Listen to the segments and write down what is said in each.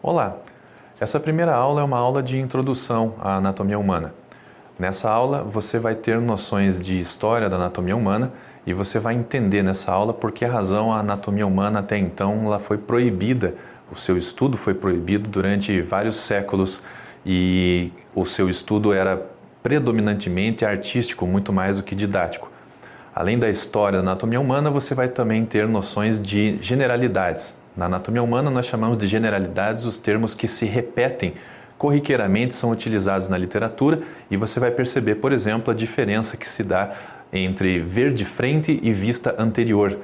Olá! Essa primeira aula é uma aula de introdução à anatomia humana. Nessa aula você vai ter noções de história da anatomia humana e você vai entender nessa aula por que razão a anatomia humana até então ela foi proibida, o seu estudo foi proibido durante vários séculos e o seu estudo era predominantemente artístico, muito mais do que didático. Além da história da anatomia humana, você vai também ter noções de generalidades. Na anatomia humana, nós chamamos de generalidades os termos que se repetem corriqueiramente, são utilizados na literatura e você vai perceber, por exemplo, a diferença que se dá entre ver de frente e vista anterior,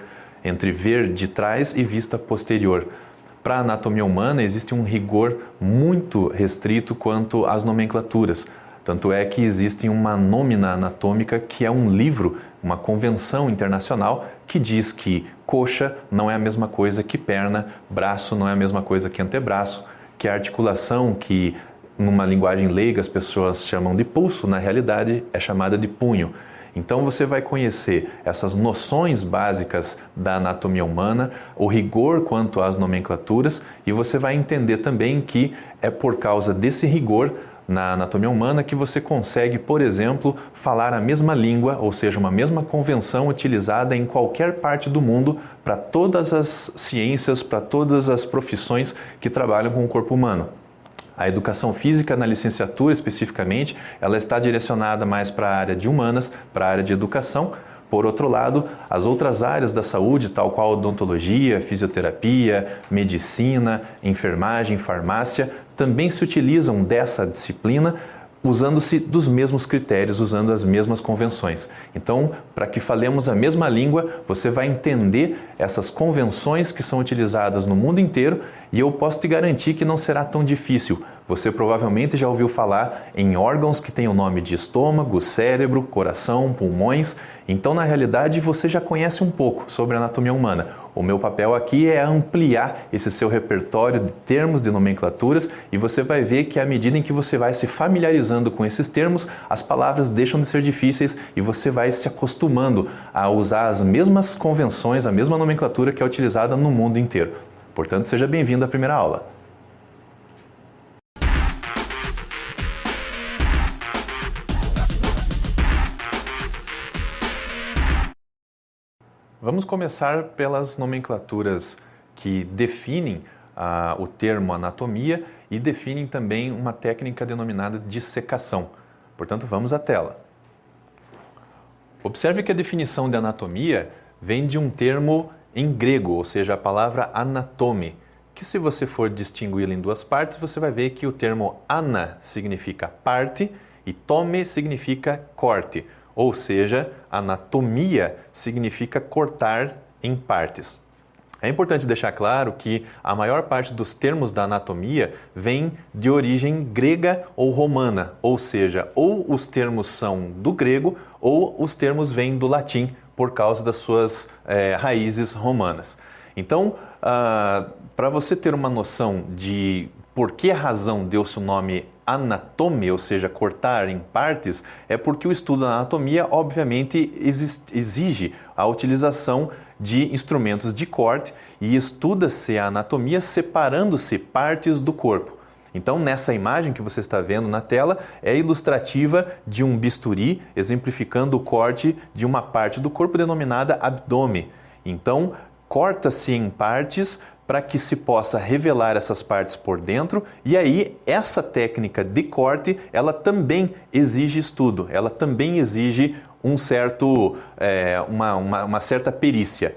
entre ver de trás e vista posterior. Para a anatomia humana, existe um rigor muito restrito quanto às nomenclaturas. Tanto é que existe uma nômina anatômica que é um livro, uma convenção internacional que diz que coxa não é a mesma coisa que perna, braço não é a mesma coisa que antebraço, que a articulação que numa linguagem leiga as pessoas chamam de pulso, na realidade é chamada de punho. Então você vai conhecer essas noções básicas da anatomia humana, o rigor quanto às nomenclaturas e você vai entender também que é por causa desse rigor na anatomia humana que você consegue, por exemplo, falar a mesma língua, ou seja, uma mesma convenção utilizada em qualquer parte do mundo para todas as ciências, para todas as profissões que trabalham com o corpo humano. A educação física, na licenciatura especificamente, ela está direcionada mais para a área de humanas, para a área de educação. Por outro lado, as outras áreas da saúde, tal qual odontologia, fisioterapia, medicina, enfermagem, farmácia, também se utilizam dessa disciplina usando-se dos mesmos critérios, usando as mesmas convenções. Então, para que falemos a mesma língua, você vai entender essas convenções que são utilizadas no mundo inteiro e eu posso te garantir que não será tão difícil. Você provavelmente já ouviu falar em órgãos que têm o nome de estômago, cérebro, coração, pulmões. Então, na realidade, você já conhece um pouco sobre a anatomia humana. O meu papel aqui é ampliar esse seu repertório de termos, de nomenclaturas, e você vai ver que à medida em que você vai se familiarizando com esses termos, as palavras deixam de ser difíceis e você vai se acostumando a usar as mesmas convenções, a mesma nomenclatura que é utilizada no mundo inteiro. Portanto, seja bem-vindo à primeira aula. Vamos começar pelas nomenclaturas que definem o termo anatomia e definem também uma técnica denominada dissecação. Portanto, vamos à tela. Observe que a definição de anatomia vem de um termo em grego, ou seja, a palavra anatome, que se você for distingui-la em duas partes, você vai ver que o termo ana significa parte e tome significa corte. Ou seja, anatomia significa cortar em partes. É importante deixar claro que a maior parte dos termos da anatomia vem de origem grega ou romana, ou seja, ou os termos são do grego ou os termos vêm do latim por causa das suas raízes romanas. Então, para você ter uma noção de por que razão deu-se o nome anatome, ou seja, cortar em partes, é porque o estudo da anatomia, obviamente, exige a utilização de instrumentos de corte e estuda-se a anatomia separando-se partes do corpo. Então, nessa imagem que você está vendo na tela, é ilustrativa de um bisturi, exemplificando o corte de uma parte do corpo denominada abdômen. Então, corta-se em partes para que se possa revelar essas partes por dentro e aí essa técnica de corte, ela também exige estudo, ela também exige uma certa perícia.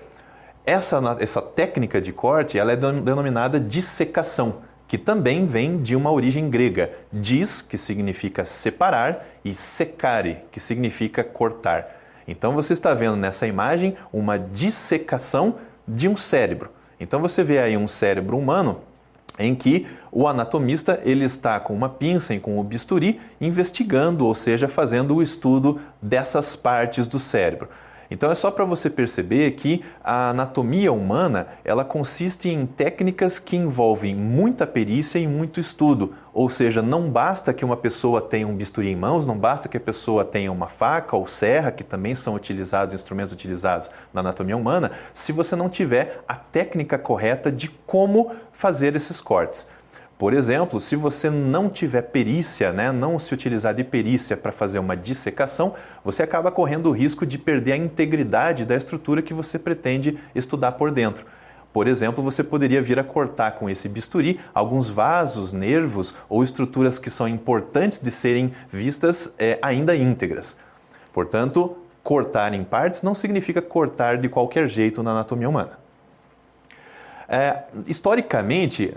Essa técnica de corte, ela é denominada dissecação, que também vem de uma origem grega. Dis, que significa separar, e secare, que significa cortar. Então você está vendo nessa imagem uma dissecação de um cérebro. Então você vê aí um cérebro humano em que o anatomista ele está com uma pinça e com o bisturi investigando, ou seja, fazendo o estudo dessas partes do cérebro. Então é só para você perceber que a anatomia humana ela consiste em técnicas que envolvem muita perícia e muito estudo. Ou seja, não basta que uma pessoa tenha um bisturi em mãos, não basta que a pessoa tenha uma faca ou serra, que também são instrumentos utilizados na anatomia humana, se você não tiver a técnica correta de como fazer esses cortes. Por exemplo, se você não tiver perícia, né, não se utilizar de perícia para fazer uma dissecação, você acaba correndo o risco de perder a integridade da estrutura que você pretende estudar por dentro. Por exemplo, você poderia vir a cortar com esse bisturi alguns vasos, nervos ou estruturas que são importantes de serem vistas ainda íntegras. Portanto, cortar em partes não significa cortar de qualquer jeito na anatomia humana. Historicamente,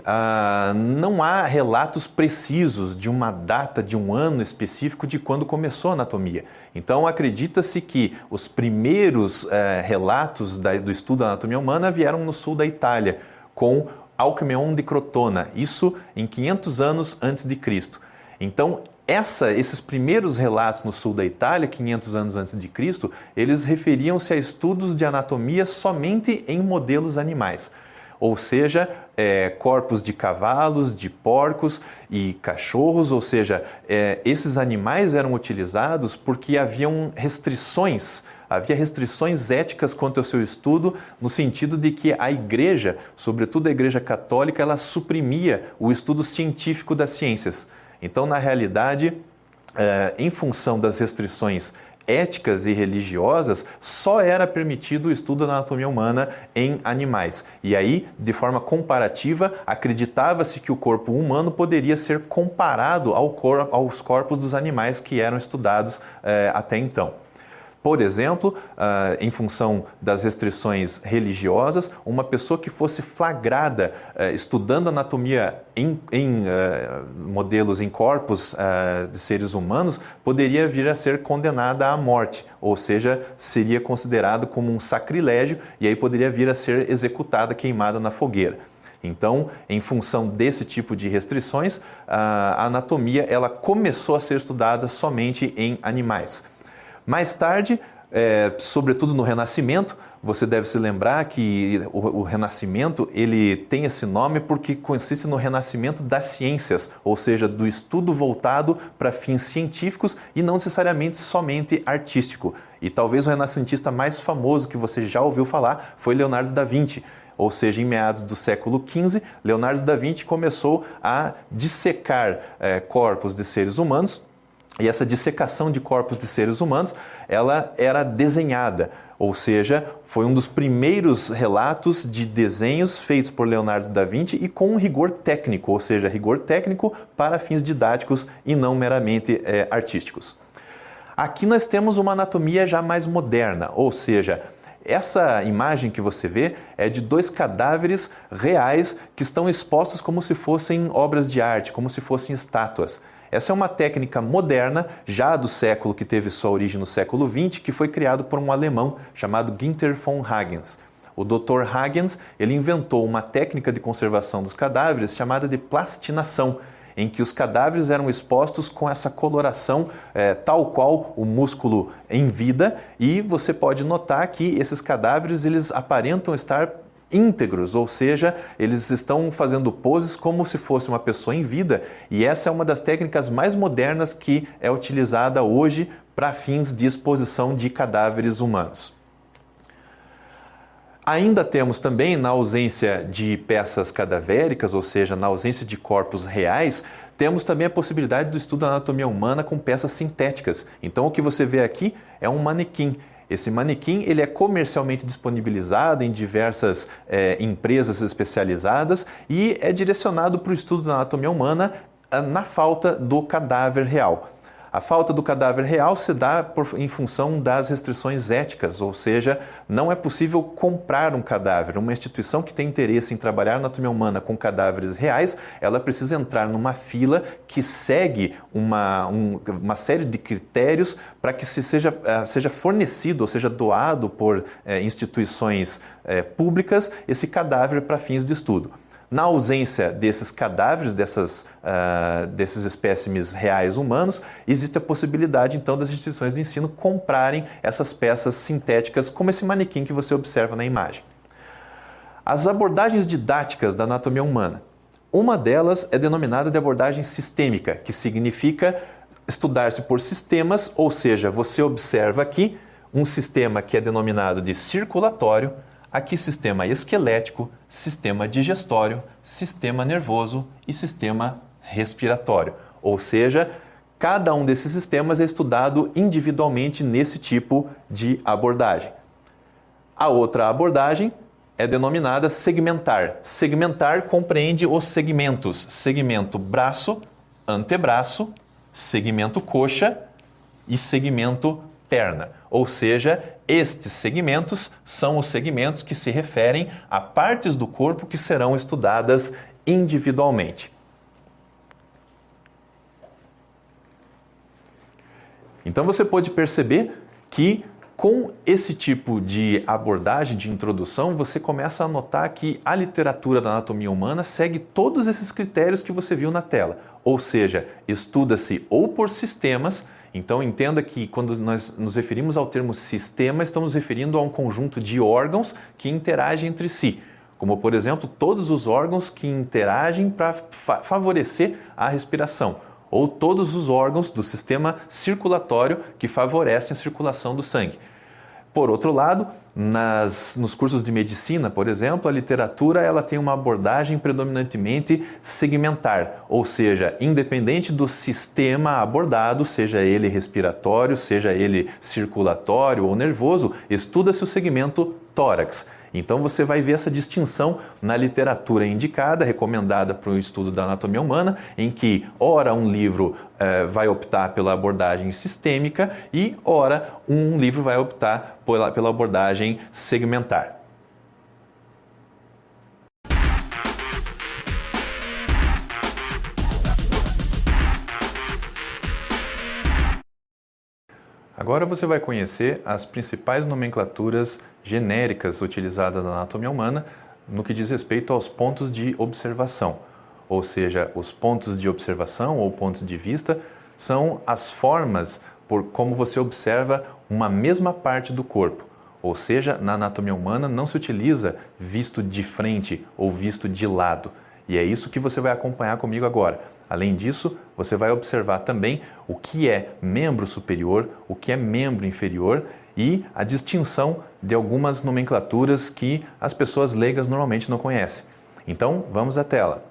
não há relatos precisos de uma data, de um ano específico de quando começou a anatomia. Então, acredita-se que os primeiros relatos do estudo da anatomia humana vieram no sul da Itália, com Alcmeon de Crotona, isso em 500 anos antes de Cristo. Então, esses primeiros relatos no sul da Itália, 500 anos antes de Cristo, eles referiam-se a estudos de anatomia somente em modelos animais. Ou seja, corpos de cavalos, de porcos e cachorros, ou seja, esses animais eram utilizados porque havia restrições éticas quanto ao seu estudo, no sentido de que a igreja, sobretudo a igreja católica, ela suprimia o estudo científico das ciências. Então, na realidade, em função das restrições éticas e religiosas, só era permitido o estudo da anatomia humana em animais. E aí, de forma comparativa, acreditava-se que o corpo humano poderia ser comparado aos corpos dos animais que eram estudados até então. Por exemplo, em função das restrições religiosas, uma pessoa que fosse flagrada estudando anatomia em modelos, em corpos de seres humanos, poderia vir a ser condenada à morte, ou seja, seria considerado como um sacrilégio e aí poderia vir a ser executada, queimada na fogueira. Então, em função desse tipo de restrições, a anatomia ela começou a ser estudada somente em animais. Mais tarde, sobretudo no Renascimento, você deve se lembrar que o Renascimento ele tem esse nome porque consiste no renascimento das ciências, ou seja, do estudo voltado para fins científicos e não necessariamente somente artístico. E talvez o renascentista mais famoso que você já ouviu falar foi Leonardo da Vinci. Ou seja, em meados do século XV, Leonardo da Vinci começou a dissecar corpos de seres humanos. E essa dissecação de corpos de seres humanos, ela era desenhada, ou seja, foi um dos primeiros relatos de desenhos feitos por Leonardo da Vinci e com um rigor técnico, ou seja, rigor técnico para fins didáticos e não meramente artísticos. Aqui nós temos uma anatomia já mais moderna, ou seja, essa imagem que você vê é de 2 cadáveres reais que estão expostos como se fossem obras de arte, como se fossem estátuas. Essa é uma técnica moderna, já do século que teve sua origem no século XX, que foi criado por um alemão chamado Günther von Hagens. O Dr. Hagens ele inventou uma técnica de conservação dos cadáveres chamada de plastinação, em que os cadáveres eram expostos com essa coloração tal qual o músculo em vida, e você pode notar que esses cadáveres eles aparentam estar íntegros, ou seja, eles estão fazendo poses como se fosse uma pessoa em vida, e essa é uma das técnicas mais modernas que é utilizada hoje para fins de exposição de cadáveres humanos. Ainda temos também, na ausência de peças cadavéricas, ou seja, na ausência de corpos reais, temos também a possibilidade do estudo da anatomia humana com peças sintéticas. Então, o que você vê aqui é um manequim. Esse manequim ele é comercialmente disponibilizado em diversas empresas especializadas e é direcionado para o estudo da anatomia humana na falta do cadáver real. A falta do cadáver real se dá em função das restrições éticas, ou seja, não é possível comprar um cadáver. Uma instituição que tem interesse em trabalhar na anatomia humana com cadáveres reais, ela precisa entrar numa fila que segue uma série de critérios para que seja fornecido, ou seja, doado por instituições públicas esse cadáver para fins de estudo. Na ausência desses cadáveres, desses espécimes reais humanos, existe a possibilidade, então, das instituições de ensino comprarem essas peças sintéticas, como esse manequim que você observa na imagem. As abordagens didáticas da anatomia humana. Uma delas é denominada de abordagem sistêmica, que significa estudar-se por sistemas, ou seja, você observa aqui um sistema que é denominado de circulatório, Aqui sistema esquelético, sistema digestório, sistema nervoso e sistema respiratório. Ou seja, cada um desses sistemas é estudado individualmente nesse tipo de abordagem. A outra abordagem é denominada segmentar. Segmentar compreende os segmentos: segmento braço, antebraço, segmento coxa e segmento perna. Ou seja, estes segmentos são os segmentos que se referem a partes do corpo que serão estudadas individualmente. Então você pode perceber que com esse tipo de abordagem de introdução, você começa a notar que a literatura da anatomia humana segue todos esses critérios que você viu na tela. Ou seja, estuda-se ou por sistemas. Então entenda que quando nós nos referimos ao termo sistema, estamos nos referindo a um conjunto de órgãos que interagem entre si. Como, por exemplo, todos os órgãos que interagem para favorecer a respiração. Ou todos os órgãos do sistema circulatório que favorecem a circulação do sangue. Por outro lado, nos cursos de medicina, por exemplo, a literatura ela tem uma abordagem predominantemente segmentar, ou seja, independente do sistema abordado, seja ele respiratório, seja ele circulatório ou nervoso, estuda-se o segmento tórax. Então você vai ver essa distinção na literatura indicada, recomendada para o estudo da anatomia humana, em que ora um livro vai optar pela abordagem sistêmica e ora um livro vai optar pela abordagem segmentar. Agora você vai conhecer as principais nomenclaturas genéricas utilizadas na anatomia humana no que diz respeito aos pontos de observação. Ou seja, os pontos de observação ou pontos de vista são as formas por como você observa uma mesma parte do corpo. Ou seja, na anatomia humana não se utiliza visto de frente ou visto de lado. E é isso que você vai acompanhar comigo agora. Além disso, você vai observar também o que é membro superior, o que é membro inferior e a distinção de algumas nomenclaturas que as pessoas leigas normalmente não conhecem. Então, vamos à tela.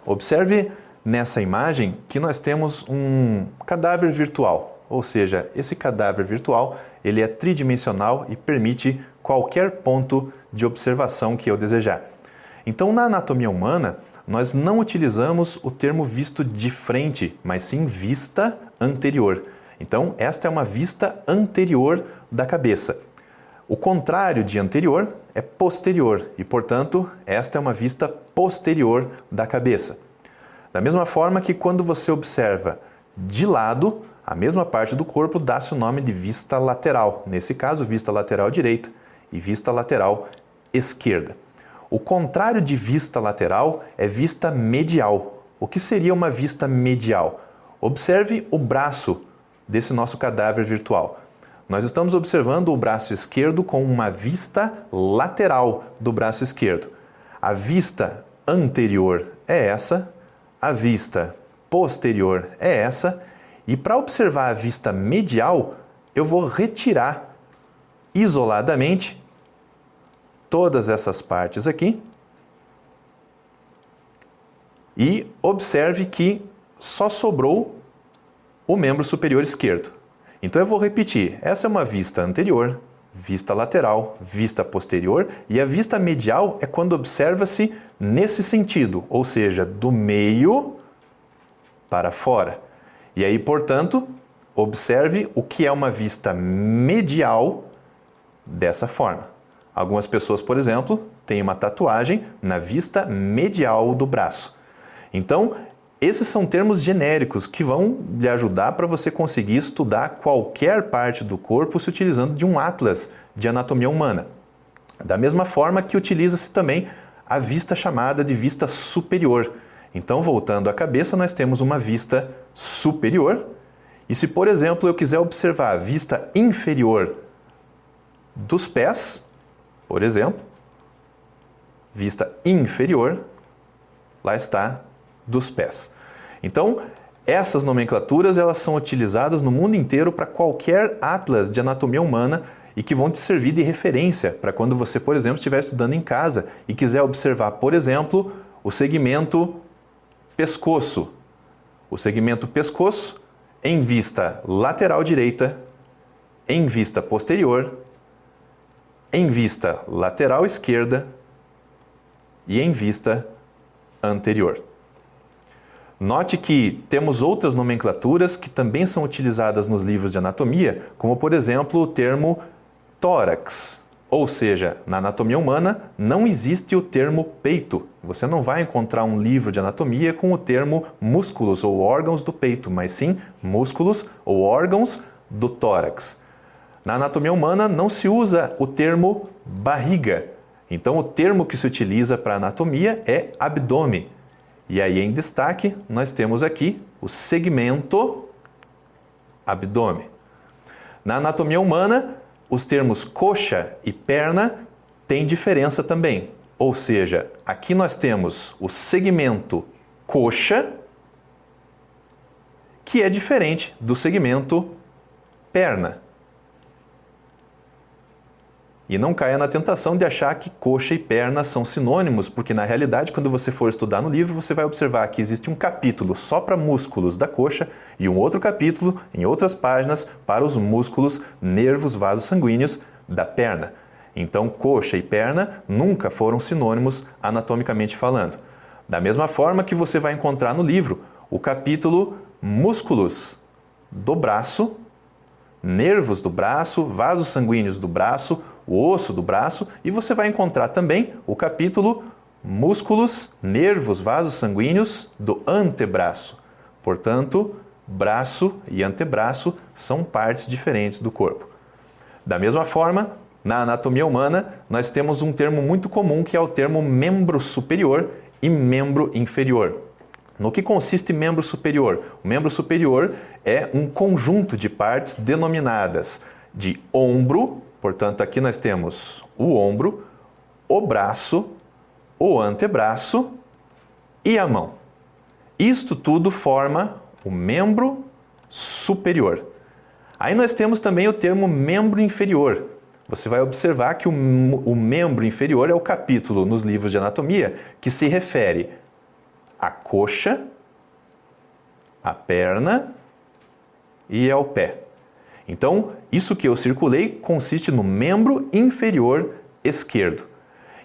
Observe nessa imagem que nós temos um cadáver virtual, ou seja, esse cadáver virtual ele é tridimensional e permite qualquer ponto de observação que eu desejar. Então, na anatomia humana, nós não utilizamos o termo visto de frente, mas sim vista anterior. Então, esta é uma vista anterior da cabeça. O contrário de anterior é posterior e, portanto, esta é uma vista posterior da cabeça. Da mesma forma que quando você observa de lado, a mesma parte do corpo dá-se o nome de vista lateral. Nesse caso, vista lateral direita e vista lateral esquerda. O contrário de vista lateral é vista medial. O que seria uma vista medial? Observe o braço desse nosso cadáver virtual. Nós estamos observando o braço esquerdo com uma vista lateral do braço esquerdo. A vista anterior é essa, a vista posterior é essa, e para observar a vista medial, eu vou retirar isoladamente todas essas partes aqui e observe que só sobrou o membro superior esquerdo. Então eu vou repetir, essa é uma vista anterior, vista lateral, vista posterior e a vista medial é quando observa-se nesse sentido, ou seja, do meio para fora. E aí, portanto, observe o que é uma vista medial dessa forma. Algumas pessoas, por exemplo, têm uma tatuagem na vista medial do braço. Então, esses são termos genéricos que vão lhe ajudar para você conseguir estudar qualquer parte do corpo se utilizando de um atlas de anatomia humana. Da mesma forma que utiliza-se também a vista chamada de vista superior. Então, voltando à cabeça, nós temos uma vista superior. E se, por exemplo, eu quiser observar a vista inferior dos pés, por exemplo, vista inferior, lá está, dos pés. Então, essas nomenclaturas elas são utilizadas no mundo inteiro para qualquer atlas de anatomia humana e que vão te servir de referência para quando você, por exemplo, estiver estudando em casa e quiser observar, por exemplo, o segmento pescoço. O segmento pescoço em vista lateral direita, em vista posterior, em vista lateral esquerda e em vista anterior. Note que temos outras nomenclaturas que também são utilizadas nos livros de anatomia, como por exemplo o termo tórax, ou seja, na anatomia humana não existe o termo peito. Você não vai encontrar um livro de anatomia com o termo músculos ou órgãos do peito, mas sim músculos ou órgãos do tórax. Na anatomia humana não se usa o termo barriga, então o termo que se utiliza para anatomia é abdômen. E aí em destaque nós temos aqui o segmento abdômen. Na anatomia humana, os termos coxa e perna têm diferença também. Ou seja, aqui nós temos o segmento coxa, que é diferente do segmento perna. E não caia na tentação de achar que coxa e perna são sinônimos, porque na realidade, quando você for estudar no livro, você vai observar que existe um capítulo só para músculos da coxa e um outro capítulo, em outras páginas, para os músculos, nervos, vasos sanguíneos da perna. Então, coxa e perna nunca foram sinônimos anatomicamente falando. Da mesma forma que você vai encontrar no livro o capítulo músculos do braço, nervos do braço, vasos sanguíneos do braço, o osso do braço, e você vai encontrar também o capítulo músculos, nervos, vasos sanguíneos do antebraço. Portanto, braço e antebraço são partes diferentes do corpo. Da mesma forma, na anatomia humana, nós temos um termo muito comum que é o termo membro superior e membro inferior. No que consiste membro superior? O membro superior é um conjunto de partes denominadas de ombro, portanto aqui nós temos o ombro, o braço, o antebraço e a mão. Isto tudo forma o membro superior. Aí nós temos também o termo membro inferior. Você vai observar que o membro inferior é o capítulo nos livros de anatomia que se refere à coxa, à perna e ao pé. Então, isso que eu circulei consiste no membro inferior esquerdo.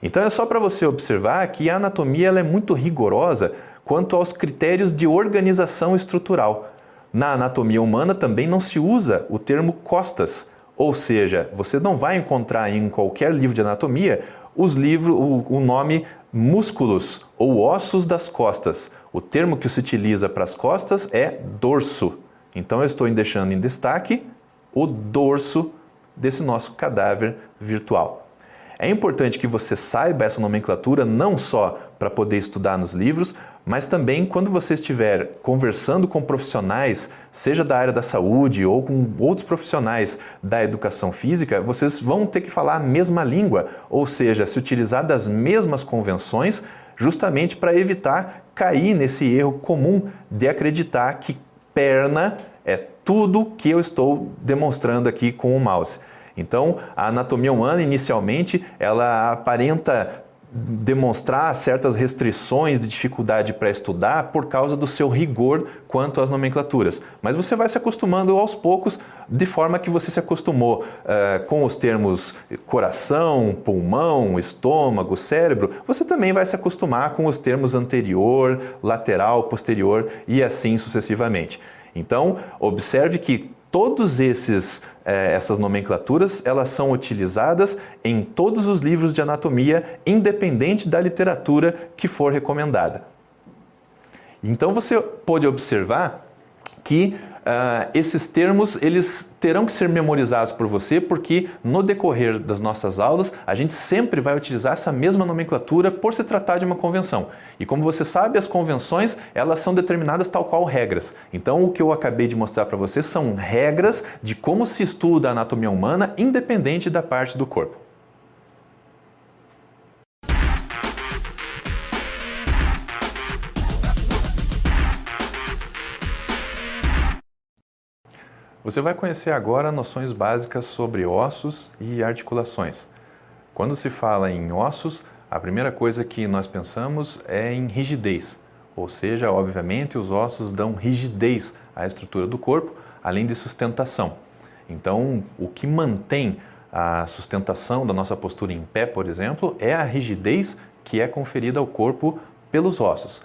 Então, é só para você observar que a anatomia ela é muito rigorosa quanto aos critérios de organização estrutural. Na anatomia humana também não se usa o termo costas, ou seja, você não vai encontrar em qualquer livro de anatomia o nome músculos ou ossos das costas. O termo que se utiliza para as costas é dorso. Então eu estou deixando em destaque o dorso desse nosso cadáver virtual. É importante que você saiba essa nomenclatura não só para poder estudar nos livros, mas também quando você estiver conversando com profissionais, seja da área da saúde ou com outros profissionais da educação física, vocês vão ter que falar a mesma língua, ou seja, se utilizar das mesmas convenções, justamente para evitar cair nesse erro comum de acreditar que perna é tudo que eu estou demonstrando aqui com o mouse. Então, a anatomia humana, inicialmente, ela aparenta demonstrar certas restrições de dificuldade para estudar por causa do seu rigor quanto às nomenclaturas. Mas você vai se acostumando aos poucos, de forma que você se acostumou com os termos coração, pulmão, estômago, cérebro, você também vai se acostumar com os termos anterior, lateral, posterior e assim sucessivamente. Então, observe que todas essas nomenclaturas, elas são utilizadas em todos os livros de anatomia, independente da literatura que for recomendada. Então você pode observar que esses termos eles terão que ser memorizados por você, porque no decorrer das nossas aulas a gente sempre vai utilizar essa mesma nomenclatura por se tratar de uma convenção. E como você sabe, as convenções elas são determinadas tal qual regras. Então o que eu acabei de mostrar para você são regras de como se estuda a anatomia humana independente da parte do corpo. Você vai conhecer agora noções básicas sobre ossos e articulações. Quando se fala em ossos, a primeira coisa que nós pensamos é em rigidez, ou seja, obviamente os ossos dão rigidez à estrutura do corpo, além de sustentação. Então, o que mantém a sustentação da nossa postura em pé, por exemplo, é a rigidez que é conferida ao corpo pelos ossos.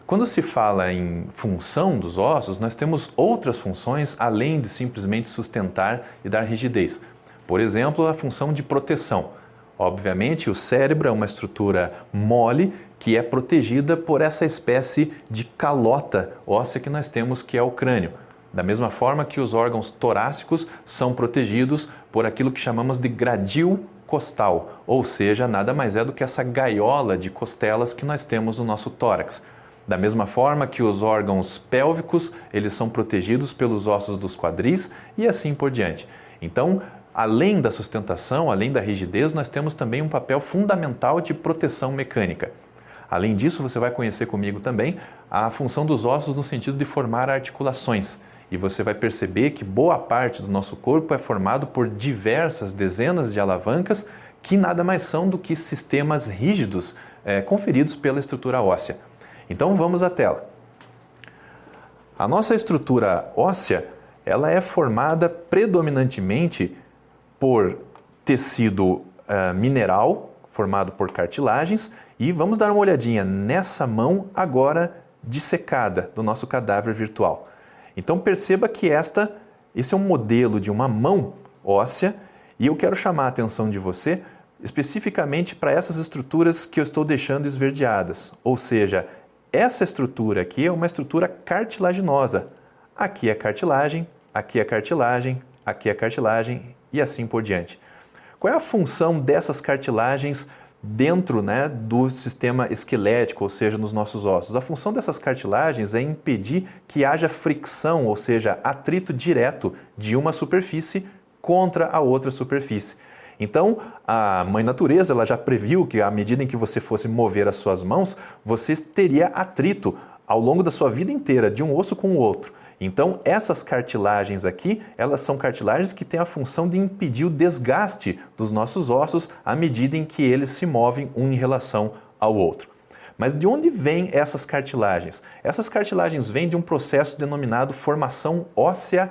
Quando se fala em função dos ossos, nós temos outras funções além de simplesmente sustentar e dar rigidez. Por exemplo, a função de proteção. Obviamente, o cérebro é uma estrutura mole que é protegida por essa espécie de calota óssea que nós temos, que é o crânio. Da mesma forma que os órgãos torácicos são protegidos por aquilo que chamamos de gradil costal, ou seja, nada mais é do que essa gaiola de costelas que nós temos no nosso tórax. Da mesma forma que os órgãos pélvicos, eles são protegidos pelos ossos dos quadris e assim por diante. Então, além da sustentação, além da rigidez, nós temos também um papel fundamental de proteção mecânica. Além disso, você vai conhecer comigo também a função dos ossos no sentido de formar articulações. E você vai perceber que boa parte do nosso corpo é formado por diversas dezenas de alavancas que nada mais são do que sistemas rígidos conferidos pela estrutura óssea. Então vamos à tela. A nossa estrutura óssea, ela é formada predominantemente por tecido mineral, formado por cartilagens, e vamos dar uma olhadinha nessa mão agora dissecada do nosso cadáver virtual. Então perceba que esse é um modelo de uma mão óssea, e eu quero chamar a atenção de você especificamente para essas estruturas que eu estou deixando esverdeadas, ou seja, essa estrutura aqui é uma estrutura cartilaginosa. Aqui é cartilagem, aqui é cartilagem, aqui é cartilagem e assim por diante. Qual é a função dessas cartilagens dentro, do sistema esquelético, ou seja, nos nossos ossos? A função dessas cartilagens é impedir que haja fricção, ou seja, atrito direto de uma superfície contra a outra superfície. Então, a Mãe Natureza ela já previu que à medida em que você fosse mover as suas mãos, você teria atrito ao longo da sua vida inteira, de um osso com o outro. Então, essas cartilagens aqui, elas são cartilagens que têm a função de impedir o desgaste dos nossos ossos à medida em que eles se movem um em relação ao outro. Mas de onde vêm essas cartilagens? Essas cartilagens vêm de um processo denominado formação óssea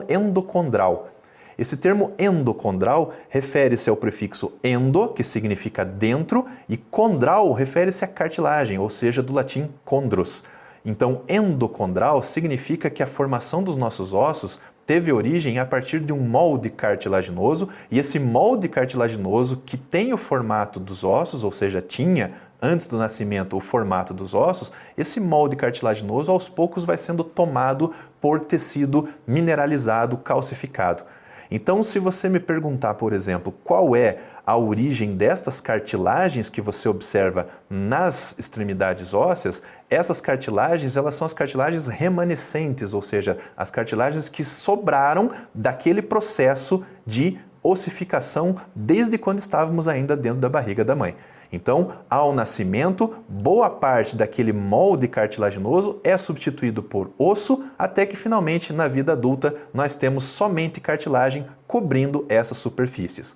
endocondral. Esse termo endocondral refere-se ao prefixo endo, que significa dentro, e condral refere-se à cartilagem, ou seja, do latim chondros. Então, endocondral significa que a formação dos nossos ossos teve origem a partir de um molde cartilaginoso, e esse molde cartilaginoso que tem o formato dos ossos, ou seja, tinha antes do nascimento o formato dos ossos, esse molde cartilaginoso aos poucos vai sendo tomado por tecido mineralizado, calcificado. Então, se você me perguntar, por exemplo, qual é a origem destas cartilagens que você observa nas extremidades ósseas, essas cartilagens, elas são as cartilagens remanescentes, ou seja, as cartilagens que sobraram daquele processo de ossificação desde quando estávamos ainda dentro da barriga da mãe. Então, ao nascimento, boa parte daquele molde cartilaginoso é substituído por osso, até que finalmente, na vida adulta, nós temos somente cartilagem cobrindo essas superfícies.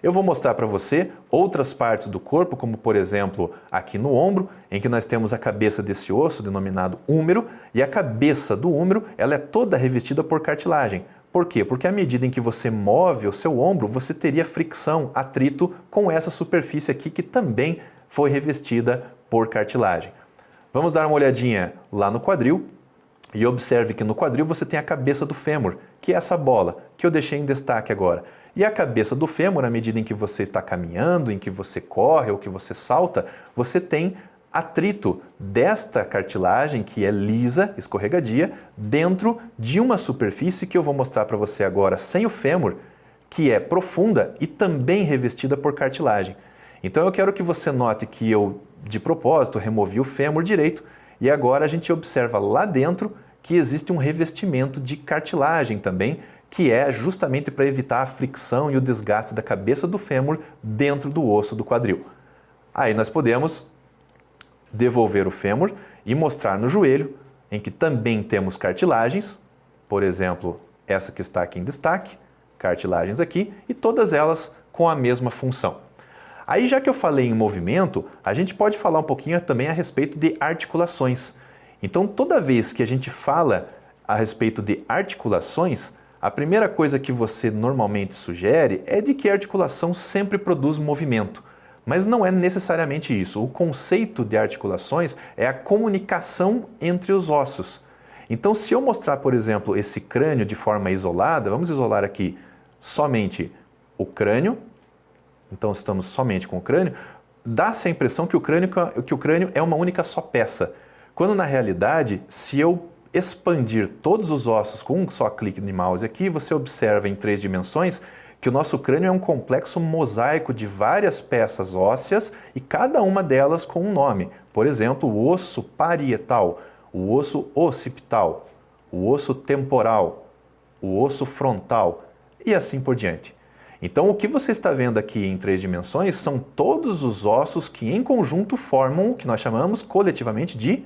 Eu vou mostrar para você outras partes do corpo, como por exemplo, aqui no ombro, em que nós temos a cabeça desse osso, denominado húmero, e a cabeça do húmero, ela é toda revestida por cartilagem. Por quê? Porque à medida em que você move o seu ombro, você teria fricção, atrito com essa superfície aqui que também foi revestida por cartilagem. Vamos dar uma olhadinha lá no quadril e observe que no quadril você tem a cabeça do fêmur, que é essa bola que eu deixei em destaque agora. E a cabeça do fêmur, à medida em que você está caminhando, em que você corre ou que você salta, você tem atrito desta cartilagem, que é lisa, escorregadia, dentro de uma superfície que eu vou mostrar para você agora sem o fêmur, que é profunda e também revestida por cartilagem. Então eu quero que você note que eu, de propósito, removi o fêmur direito e agora a gente observa lá dentro que existe um revestimento de cartilagem também, que é justamente para evitar a fricção e o desgaste da cabeça do fêmur dentro do osso do quadril. Aí nós podemos devolver o fêmur e mostrar no joelho, em que também temos cartilagens, por exemplo, essa que está aqui em destaque, cartilagens aqui, e todas elas com a mesma função. Aí, já que eu falei em movimento, a gente pode falar um pouquinho também a respeito de articulações. Então, toda vez que a gente fala a respeito de articulações, a primeira coisa que você normalmente sugere é de que a articulação sempre produz movimento. Mas não é necessariamente isso. O conceito de articulações é a comunicação entre os ossos. Então, se eu mostrar, por exemplo, esse crânio de forma isolada, vamos isolar aqui somente o crânio. Então, estamos somente com o crânio. Dá-se a impressão que o crânio é uma única só peça. Quando, na realidade, se eu expandir todos os ossos com um só clique de mouse aqui, você observa em 3 dimensões que o nosso crânio é um complexo mosaico de várias peças ósseas e cada uma delas com um nome. Por exemplo, o osso parietal, o osso occipital, o osso temporal, o osso frontal e assim por diante. Então, o que você está vendo aqui em 3 dimensões são todos os ossos que em conjunto formam o que nós chamamos coletivamente de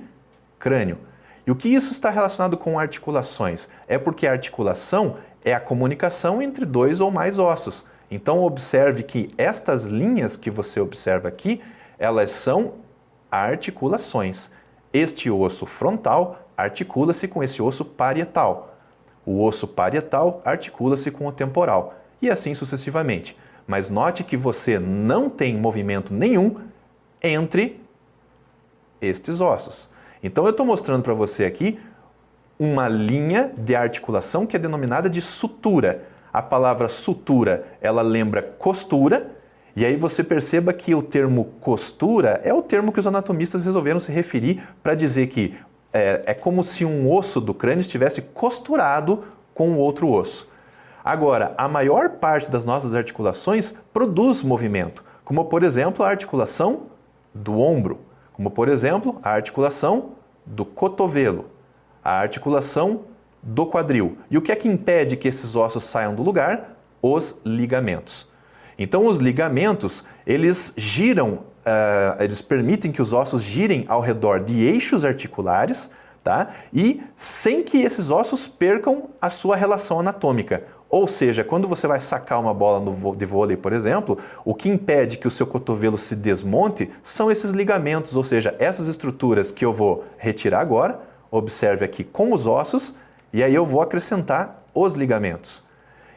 crânio. E o que isso está relacionado com articulações? É porque a articulação é a comunicação entre 2 ou mais ossos. Então, observe que estas linhas que você observa aqui, elas são articulações. Este osso frontal articula-se com esse osso parietal. O osso parietal articula-se com o temporal. E assim sucessivamente. Mas note que você não tem movimento nenhum entre estes ossos. Então eu estou mostrando para você aqui uma linha de articulação que é denominada de sutura. A palavra sutura, ela lembra costura, e aí você perceba que o termo costura é o termo que os anatomistas resolveram se referir para dizer que é como se um osso do crânio estivesse costurado com o outro osso. Agora, a maior parte das nossas articulações produz movimento, como por exemplo a articulação do ombro, como por exemplo a articulação do cotovelo, a articulação do quadril. E o que é que impede que esses ossos saiam do lugar? Os ligamentos. Então os ligamentos, eles giram, eles permitem que os ossos girem ao redor de eixos articulares, tá? E sem que esses ossos percam a sua relação anatômica. Ou seja, quando você vai sacar uma bola de vôlei, por exemplo, o que impede que o seu cotovelo se desmonte são esses ligamentos, ou seja, essas estruturas que eu vou retirar agora, observe aqui com os ossos, e aí eu vou acrescentar os ligamentos.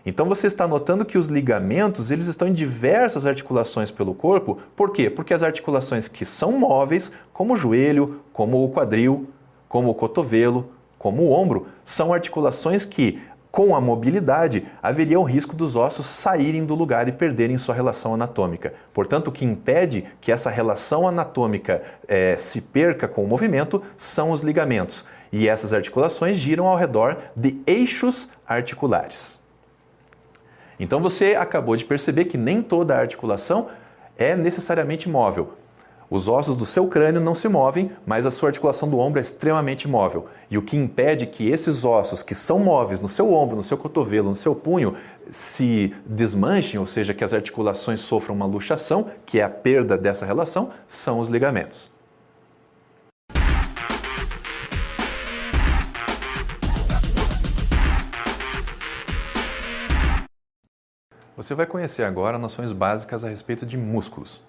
Então você está notando que os ligamentos, eles estão em diversas articulações pelo corpo. Por quê? Porque as articulações que são móveis, como o joelho, como o quadril, como o cotovelo, como o ombro, são articulações que, com a mobilidade, haveria o risco dos ossos saírem do lugar e perderem sua relação anatômica. Portanto, o que impede que essa relação anatômica se perca com o movimento são os ligamentos. E essas articulações giram ao redor de eixos articulares. Então você acabou de perceber que nem toda articulação é necessariamente móvel. Os ossos do seu crânio não se movem, mas a sua articulação do ombro é extremamente móvel. E o que impede que esses ossos que são móveis no seu ombro, no seu cotovelo, no seu punho, se desmanchem, ou seja, que as articulações sofram uma luxação, que é a perda dessa relação, são os ligamentos. Você vai conhecer agora noções básicas a respeito de músculos.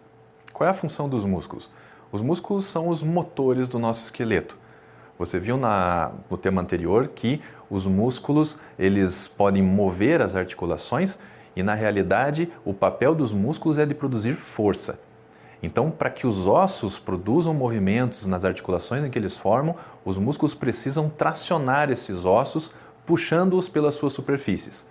Qual é a função dos músculos? Os músculos são os motores do nosso esqueleto. Você viu no tema anterior que os músculos eles podem mover as articulações e, na realidade, o papel dos músculos é de produzir força. Então, para que os ossos produzam movimentos nas articulações em que eles formam, os músculos precisam tracionar esses ossos, puxando-os pelas suas superfícies.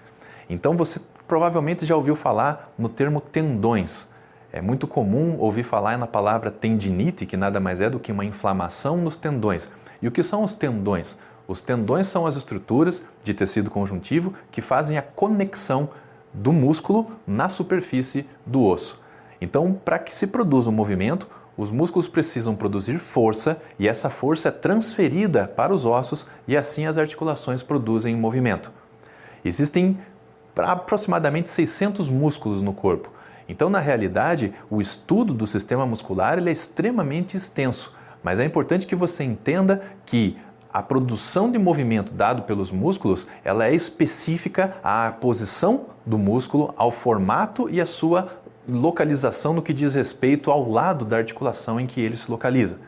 Então, você provavelmente já ouviu falar no termo tendões. É muito comum ouvir falar na palavra tendinite, que nada mais é do que uma inflamação nos tendões. E o que são os tendões? Os tendões são as estruturas de tecido conjuntivo que fazem a conexão do músculo na superfície do osso. Então, para que se produza um movimento, os músculos precisam produzir força e essa força é transferida para os ossos e assim as articulações produzem movimento. Existem aproximadamente 600 músculos no corpo. Então, na realidade, o estudo do sistema muscular ele é extremamente extenso, mas é importante que você entenda que a produção de movimento dado pelos músculos, ela é específica à posição do músculo, ao formato e à sua localização no que diz respeito ao lado da articulação em que ele se localiza.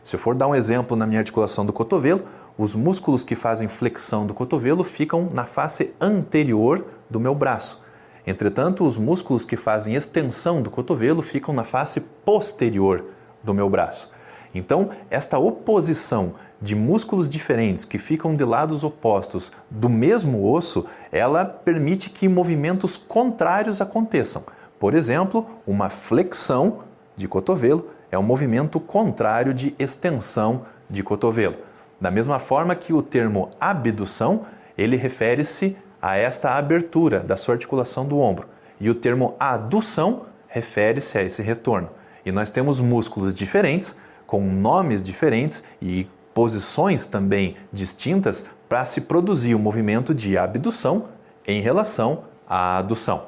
Se eu for dar um exemplo na minha articulação do cotovelo, os músculos que fazem flexão do cotovelo ficam na face anterior do meu braço. Entretanto, os músculos que fazem extensão do cotovelo ficam na face posterior do meu braço. Então, esta oposição de músculos diferentes que ficam de lados opostos do mesmo osso, ela permite que movimentos contrários aconteçam. Por exemplo, uma flexão de cotovelo é um movimento contrário de extensão de cotovelo. Da mesma forma que o termo abdução, ele refere-se a essa abertura da sua articulação do ombro. E o termo adução refere-se a esse retorno. E nós temos músculos diferentes, com nomes diferentes e posições também distintas para se produzir o movimento de abdução em relação à adução.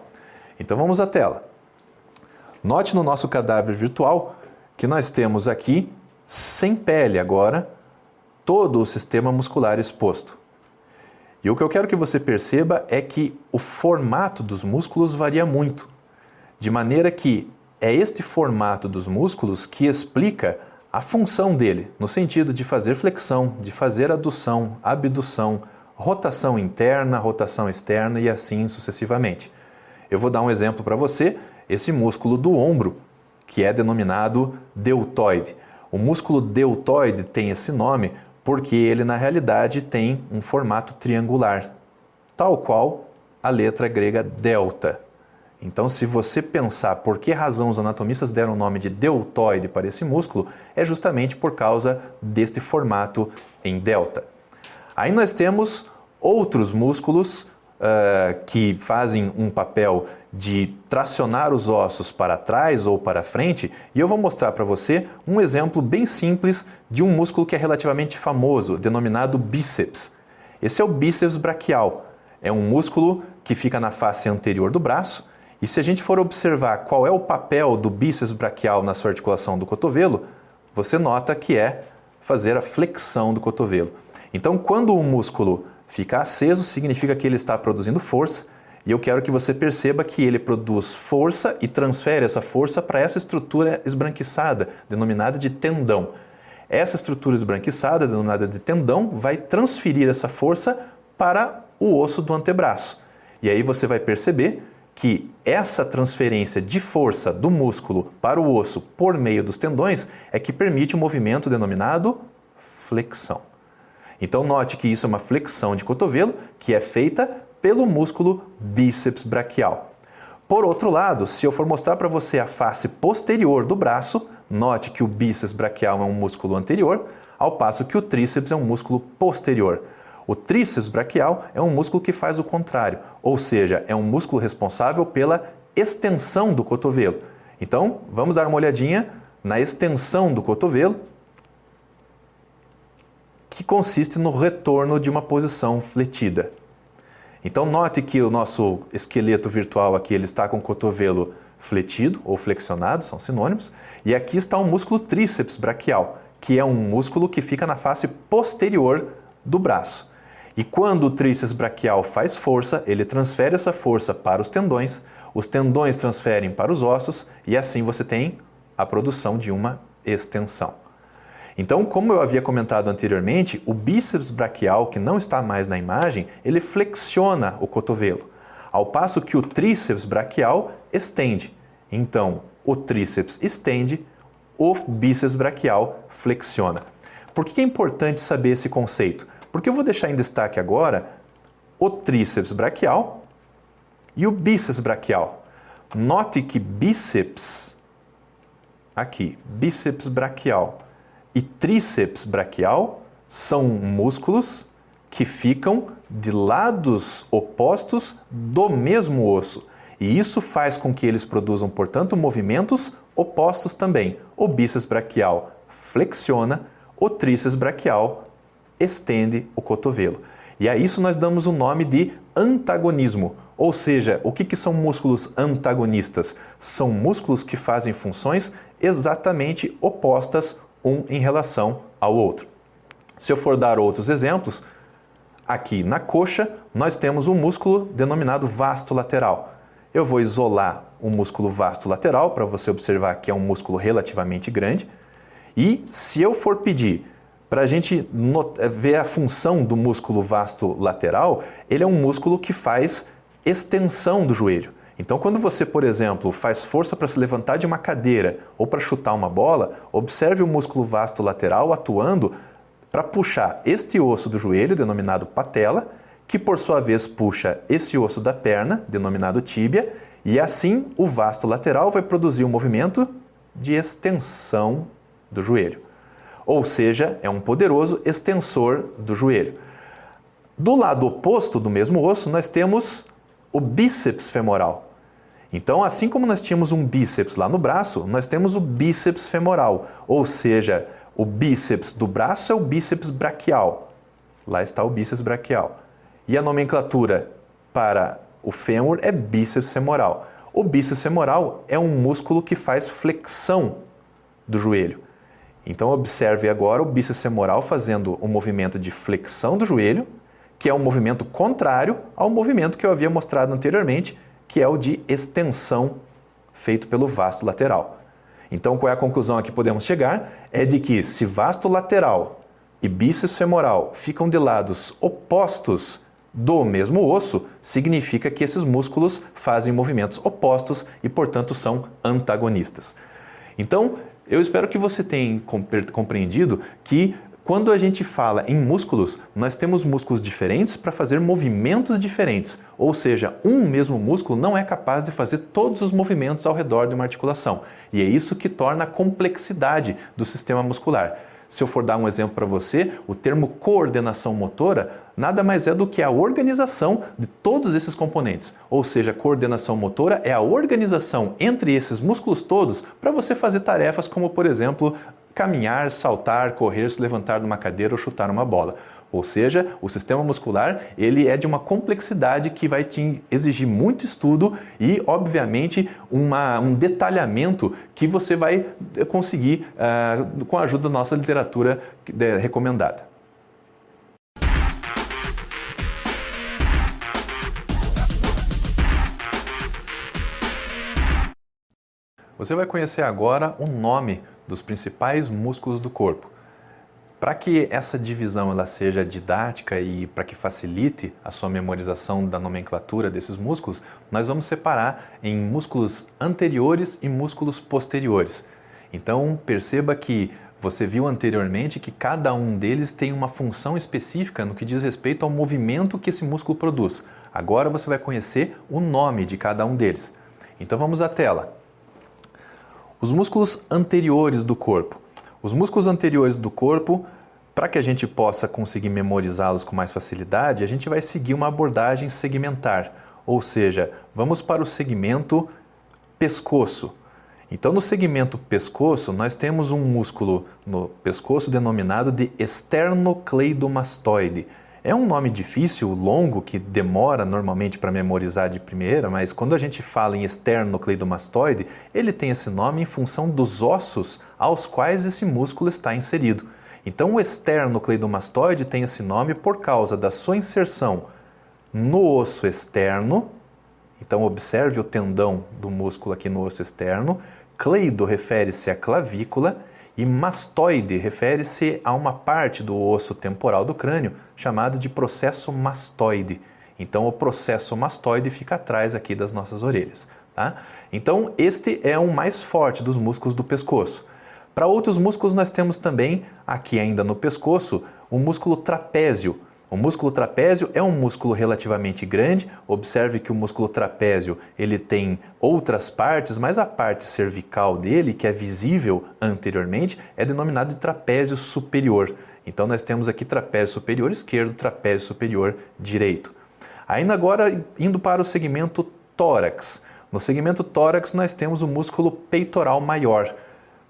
Então vamos à tela. Note no nosso cadáver virtual que nós temos aqui, sem pele agora, todo o sistema muscular exposto. E o que eu quero que você perceba é que o formato dos músculos varia muito, de maneira que é este formato dos músculos que explica a função dele, no sentido de fazer flexão, de fazer adução, abdução, rotação interna, rotação externa e assim sucessivamente. Eu vou dar um exemplo para você, esse músculo do ombro, que é denominado deltoide. O músculo deltoide tem esse nome porque ele, na realidade, tem um formato triangular, tal qual a letra grega delta. Então, se você pensar por que razão os anatomistas deram o nome de deltoide para esse músculo, é justamente por causa deste formato em delta. Aí nós temos outros músculos que fazem um papel de tracionar os ossos para trás ou para frente, e eu vou mostrar para você um exemplo bem simples de um músculo que é relativamente famoso, denominado bíceps. Esse é o bíceps braquial. É um músculo que fica na face anterior do braço, e se a gente for observar qual é o papel do bíceps braquial na sua articulação do cotovelo, você nota que é fazer a flexão do cotovelo. Então, quando o músculo fica aceso, significa que ele está produzindo força, e eu quero que você perceba que ele produz força e transfere essa força para essa estrutura esbranquiçada, denominada de tendão. Essa estrutura esbranquiçada, denominada de tendão, vai transferir essa força para o osso do antebraço. E aí você vai perceber que essa transferência de força do músculo para o osso por meio dos tendões é que permite o movimento denominado flexão. Então note que isso é uma flexão de cotovelo que é feita pelo músculo bíceps braquial. Por outro lado, se eu for mostrar para você a face posterior do braço, note que o bíceps braquial é um músculo anterior, ao passo que o tríceps é um músculo posterior. O tríceps braquial é um músculo que faz o contrário, ou seja, é um músculo responsável pela extensão do cotovelo. Então, vamos dar uma olhadinha na extensão do cotovelo, que consiste no retorno de uma posição fletida. Então, note que o nosso esqueleto virtual aqui ele está com o cotovelo fletido ou flexionado, são sinônimos, e aqui está o músculo tríceps braquial, que é um músculo que fica na face posterior do braço. E quando o tríceps braquial faz força, ele transfere essa força para os tendões transferem para os ossos, e assim você tem a produção de uma extensão. Então, como eu havia comentado anteriormente, o bíceps braquial, que não está mais na imagem, ele flexiona o cotovelo, ao passo que o tríceps braquial estende. Então, o tríceps estende, o bíceps braquial flexiona. Por que é importante saber esse conceito? Porque eu vou deixar em destaque agora o tríceps braquial e o bíceps braquial. Note que bíceps, aqui, bíceps braquial e tríceps braquial são músculos que ficam de lados opostos do mesmo osso. E isso faz com que eles produzam, portanto, movimentos opostos também. O bíceps braquial flexiona, o tríceps braquial estende o cotovelo. E a isso nós damos o nome de antagonismo. Ou seja, o que são músculos antagonistas? São músculos que fazem funções exatamente opostas um em relação ao outro. Se eu for dar outros exemplos, aqui na coxa nós temos um músculo denominado vasto lateral. Eu vou isolar o músculo vasto lateral para você observar que é um músculo relativamente grande. E se eu for pedir para a gente ver a função do músculo vasto lateral, ele é um músculo que faz extensão do joelho. Então, quando você, por exemplo, faz força para se levantar de uma cadeira ou para chutar uma bola, observe o músculo vasto lateral atuando para puxar este osso do joelho, denominado patela, que por sua vez puxa esse osso da perna, denominado tíbia, e assim o vasto lateral vai produzir um movimento de extensão do joelho. Ou seja, é um poderoso extensor do joelho. Do lado oposto do mesmo osso, nós temos o bíceps femoral. Então, assim como nós tínhamos um bíceps lá no braço, nós temos o bíceps femoral, ou seja, o bíceps do braço é o bíceps braquial. Lá está o bíceps braquial. E a nomenclatura para o fêmur é bíceps femoral. O bíceps femoral é um músculo que faz flexão do joelho. Então observe agora o bíceps femoral fazendo um movimento de flexão do joelho, que é um movimento contrário ao movimento que eu havia mostrado anteriormente, que é o de extensão feito pelo vasto lateral. Então qual é a conclusão a que podemos chegar? É de que se vasto lateral e bíceps femoral ficam de lados opostos do mesmo osso, significa que esses músculos fazem movimentos opostos e, portanto, são antagonistas. Então, eu espero que você tenha compreendido que quando a gente fala em músculos, nós temos músculos diferentes para fazer movimentos diferentes. Ou seja, um mesmo músculo não é capaz de fazer todos os movimentos ao redor de uma articulação. E é isso que torna a complexidade do sistema muscular. Se eu for dar um exemplo para você, o termo coordenação motora nada mais é do que a organização de todos esses componentes. Ou seja, coordenação motora é a organização entre esses músculos todos para você fazer tarefas como, por exemplo, caminhar, saltar, correr, se levantar de uma cadeira ou chutar uma bola. Ou seja, o sistema muscular ele é de uma complexidade que vai te exigir muito estudo e, obviamente, um detalhamento que você vai conseguir com a ajuda da nossa literatura recomendada. Você vai conhecer agora o nome dos principais músculos do corpo. Para que essa divisão ela seja didática e para que facilite a sua memorização da nomenclatura desses músculos, nós vamos separar em músculos anteriores e músculos posteriores. Então, perceba que você viu anteriormente que cada um deles tem uma função específica no que diz respeito ao movimento que esse músculo produz. Agora você vai conhecer o nome de cada um deles. Então, vamos à tela. Os músculos anteriores do corpo. Os músculos anteriores do corpo, para que a gente possa conseguir memorizá-los com mais facilidade, a gente vai seguir uma abordagem segmentar, ou seja, vamos para o segmento pescoço. Então, no segmento pescoço, nós temos um músculo no pescoço denominado de esternocleidomastoide. É um nome difícil, longo, que demora normalmente para memorizar de primeira, mas quando a gente fala em esternocleidomastoide, ele tem esse nome em função dos ossos aos quais esse músculo está inserido. Então o esternocleidomastoide tem esse nome por causa da sua inserção no osso externo. Então observe o tendão do músculo aqui no osso externo. Cleido refere-se à clavícula e mastoide refere-se a uma parte do osso temporal do crânio chamado de processo mastoide. Então o processo mastoide fica atrás aqui das nossas orelhas. Tá? Então este é o mais forte dos músculos do pescoço. Para outros músculos nós temos também, aqui ainda no pescoço, o músculo trapézio. O músculo trapézio é um músculo relativamente grande. Observe que o músculo trapézio ele tem outras partes, mas a parte cervical dele, que é visível anteriormente, é denominado de trapézio superior. Então nós temos aqui trapézio superior esquerdo, trapézio superior direito. Ainda agora indo para o segmento tórax. No segmento tórax nós temos o músculo peitoral maior.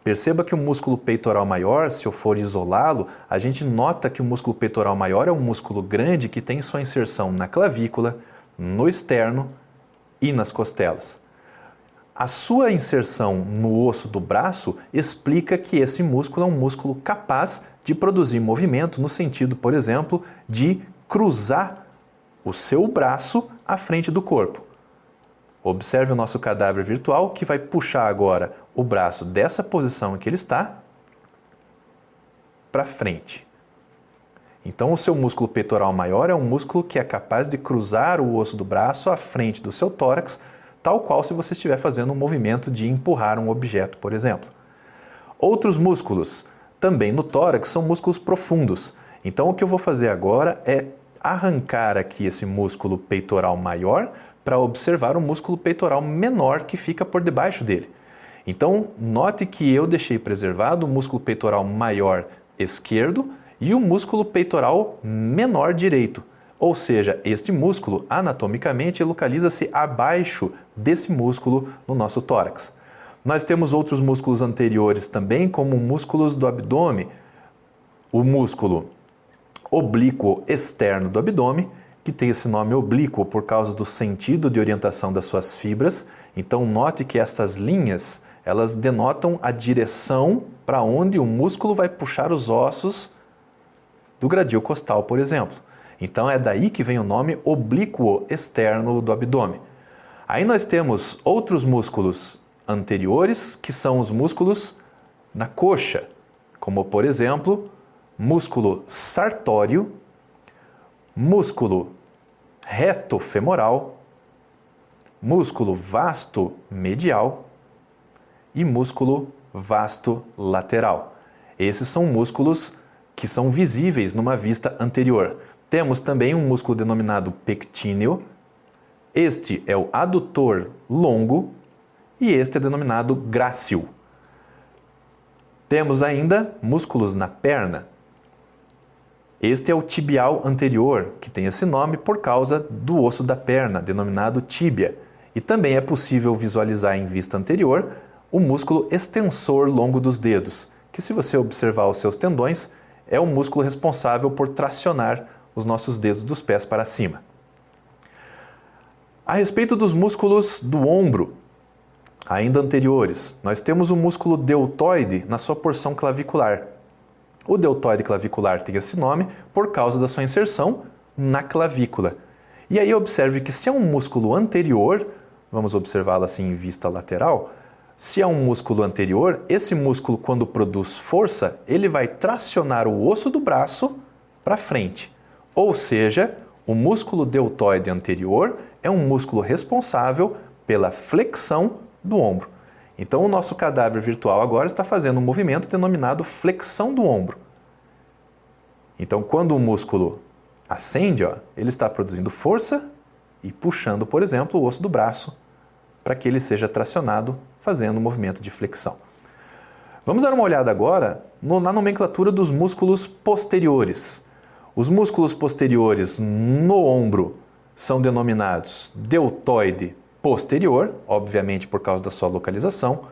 Perceba que o músculo peitoral maior, se eu for isolá-lo, a gente nota que o músculo peitoral maior é um músculo grande que tem sua inserção na clavícula, no externo e nas costelas. A sua inserção no osso do braço explica que esse músculo é um músculo capaz de produzir movimento no sentido, por exemplo, de cruzar o seu braço à frente do corpo. Observe o nosso cadáver virtual que vai puxar agora o braço dessa posição em que ele está para frente. Então o seu músculo peitoral maior é um músculo que é capaz de cruzar o osso do braço à frente do seu tórax, tal qual se você estiver fazendo um movimento de empurrar um objeto, por exemplo. Outros músculos também no tórax são músculos profundos. Então o que eu vou fazer agora é arrancar aqui esse músculo peitoral maior para observar o músculo peitoral menor que fica por debaixo dele. Então note que eu deixei preservado o músculo peitoral maior esquerdo e o músculo peitoral menor direito. Ou seja, este músculo anatomicamente localiza-se abaixo desse músculo no nosso tórax. Nós temos outros músculos anteriores também, como músculos do abdômen, o músculo oblíquo externo do abdômen, que tem esse nome oblíquo por causa do sentido de orientação das suas fibras. Então note que essas linhas, elas denotam a direção para onde o músculo vai puxar os ossos do gradil costal, por exemplo. Então é daí que vem o nome oblíquo externo do abdômen. Aí nós temos outros músculos anteriores, que são os músculos na coxa, como por exemplo, músculo sartório, músculo reto femoral, músculo vasto medial e músculo vasto lateral. Esses são músculos que são visíveis numa vista anterior. Temos também um músculo denominado pectíneo. Este é o adutor longo e este é denominado grácil. Temos ainda músculos na perna. Este é o tibial anterior, que tem esse nome por causa do osso da perna, denominado tíbia. E também é possível visualizar em vista anterior o músculo extensor longo dos dedos, que se você observar os seus tendões, é o músculo responsável por tracionar os nossos dedos dos pés para cima. A respeito dos músculos do ombro, ainda anteriores, nós temos o músculo deltoide na sua porção clavicular. O deltoide clavicular tem esse nome por causa da sua inserção na clavícula. E aí observe que se é um músculo anterior, vamos observá-lo assim em vista lateral, se é um músculo anterior, esse músculo quando produz força, ele vai tracionar o osso do braço para frente. Ou seja, o músculo deltoide anterior é um músculo responsável pela flexão do ombro. Então o nosso cadáver virtual agora está fazendo um movimento denominado flexão do ombro. Então quando o músculo ascende, ele está produzindo força e puxando, por exemplo, o osso do braço para que ele seja tracionado, fazendo um movimento de flexão. Vamos dar uma olhada agora na nomenclatura dos músculos posteriores. Os músculos posteriores no ombro são denominados deltoide posterior, obviamente por causa da sua localização.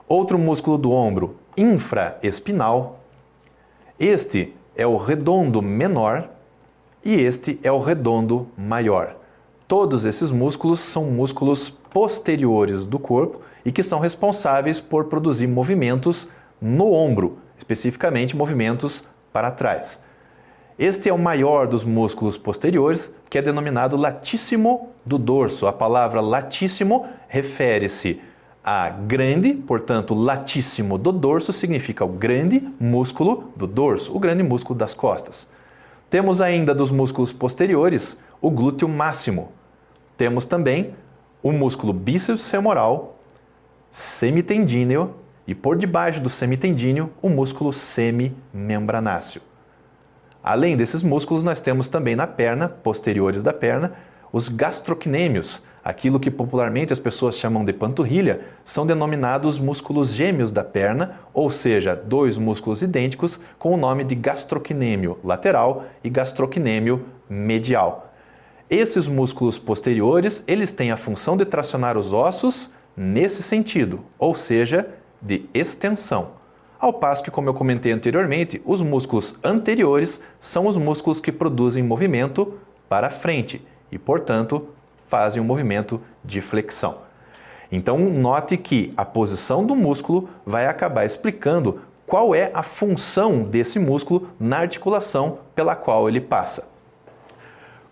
Outro músculo do ombro, infraespinal. Este é o redondo menor e este é o redondo maior. Todos esses músculos são músculos posteriores do corpo e que são responsáveis por produzir movimentos no ombro, especificamente movimentos para trás. Este é o maior dos músculos posteriores, que é denominado latíssimo do dorso. A palavra latíssimo refere-se a grande, portanto, latíssimo do dorso significa o grande músculo do dorso, o grande músculo das costas. Temos ainda dos músculos posteriores o glúteo máximo. Temos também o músculo bíceps femoral, semitendíneo e por debaixo do semitendíneo o músculo semimembranáceo. Além desses músculos, nós temos também na perna, posteriores da perna, os gastrocnêmios, aquilo que popularmente as pessoas chamam de panturrilha, são denominados músculos gêmeos da perna, ou seja, dois músculos idênticos com o nome de gastrocnêmio lateral e gastrocnêmio medial. Esses músculos posteriores, eles têm a função de tracionar os ossos nesse sentido, ou seja, de extensão. Ao passo que, como eu comentei anteriormente, os músculos anteriores são os músculos que produzem movimento para frente e, portanto, fazem um movimento de flexão. Então, note que a posição do músculo vai acabar explicando qual é a função desse músculo na articulação pela qual ele passa.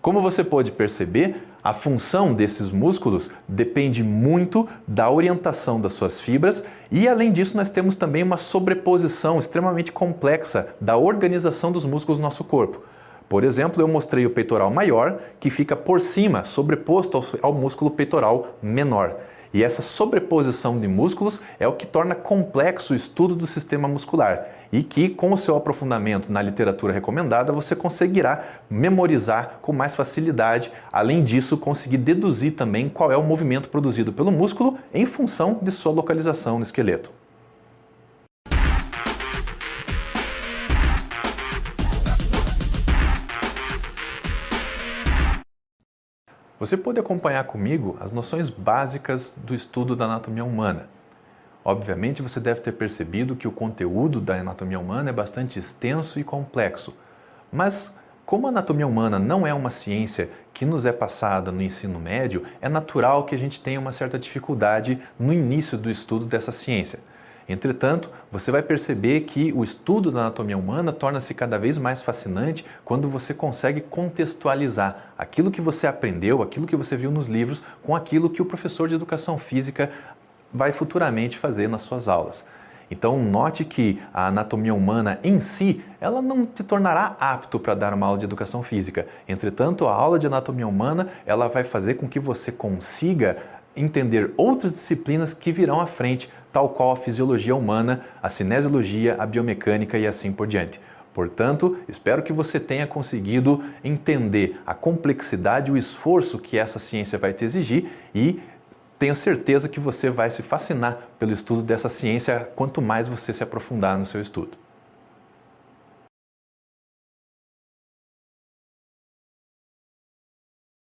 Como você pode perceber, a função desses músculos depende muito da orientação das suas fibras e, além disso, nós temos também uma sobreposição extremamente complexa da organização dos músculos do nosso corpo. Por exemplo, eu mostrei o peitoral maior, que fica por cima, sobreposto ao músculo peitoral menor. E essa sobreposição de músculos é o que torna complexo o estudo do sistema muscular e que, com o seu aprofundamento na literatura recomendada, você conseguirá memorizar com mais facilidade. Além disso, conseguir deduzir também qual é o movimento produzido pelo músculo em função de sua localização no esqueleto. Você pode acompanhar comigo as noções básicas do estudo da anatomia humana. Obviamente, você deve ter percebido que o conteúdo da anatomia humana é bastante extenso e complexo. Mas, como a anatomia humana não é uma ciência que nos é passada no ensino médio, é natural que a gente tenha uma certa dificuldade no início do estudo dessa ciência. Entretanto, você vai perceber que o estudo da anatomia humana torna-se cada vez mais fascinante quando você consegue contextualizar aquilo que você aprendeu, aquilo que você viu nos livros, com aquilo que o professor de educação física vai futuramente fazer nas suas aulas. Então, note que a anatomia humana em si, ela não te tornará apto para dar uma aula de educação física. Entretanto, a aula de anatomia humana, ela vai fazer com que você consiga entender outras disciplinas que virão à frente, tal qual a fisiologia humana, a cinesiologia, a biomecânica e assim por diante. Portanto, espero que você tenha conseguido entender a complexidade e o esforço que essa ciência vai te exigir e tenho certeza que você vai se fascinar pelo estudo dessa ciência quanto mais você se aprofundar no seu estudo.